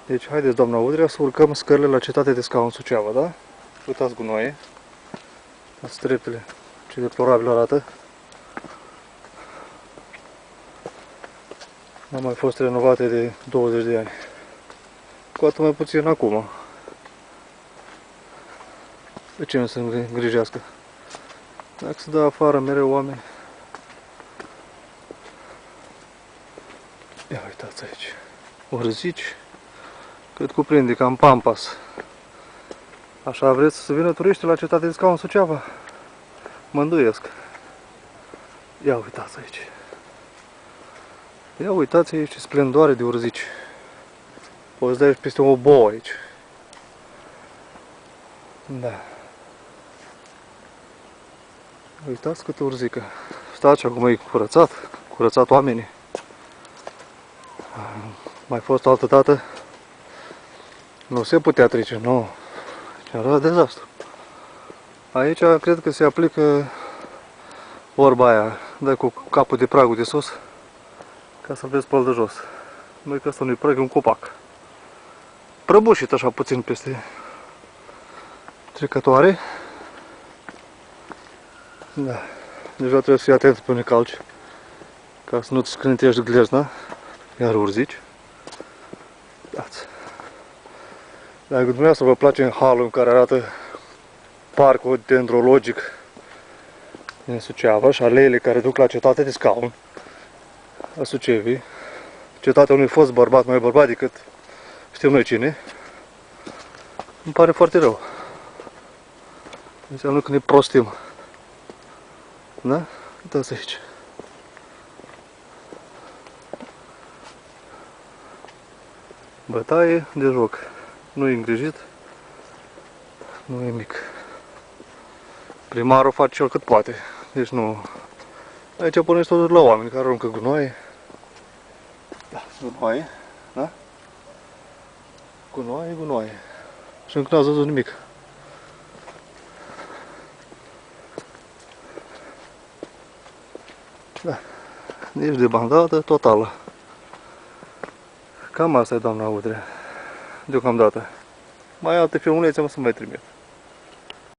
Deci, haideți, doamna Udrea, să urcăm scările la Cetate de Scaun Suceava, da? Uitați gunoaie. Asta treptele. Ce deplorabil arată. N-au mai fost renovate de 20 de ani. Cu atât mai puțin acum. De ce nu se îngrijească? Dacă se dă afară mereu oameni. Ia uitați aici. Orzici. Cât cuprinde, cam Pampas. Așa vreți să vină turiști la Cetate de Scaun Suceava? Mă îndoiesc. Ia uitați aici. Ia uitați aici ce splendoare de urzici. Poți da peste o bouă aici. Da. Uitați câtă urzică. Stați, acum e curățat oamenii. Mai fost altă dată. Nu se putea trece, nu. Era dezastru. Aici cred că se aplică vorba aia. Dai cu capul de pragul de sus ca să-l vezi pe ăl de jos. Noi că asta nu-i prag, e un copac. Prăbușit așa puțin peste trecătoare. Da. Deja trebuie să fii atent pe unde calci, ca să nu-ți scrântești glezna, iar urzici. Dați. Dacă dumneavoastră vă place în halul în care arată parcul dendrologic din Suceava și aleile care duc la Cetate de Scaun a Sucevii, cetatea unui fost bărbat, mai bărbat decât știm noi cine, îmi pare foarte rău. Înseamnă că ne prostim. Da? Uitați aici. Bătaie de joc. Nu e îngrijit. Nu e mic. Primarul face cel cât poate. Deci nu... Aici puneți totul la oameni care aruncă gunoaie. Da, gunoaie. Da? Gunoaie, gunoaie. Și încă n-ați văzut nimic. Da. Deci de bandadă totală. Cam asta e, doamna Udrea. Deocamdată. Mai alte filmulețe am să mai trimit.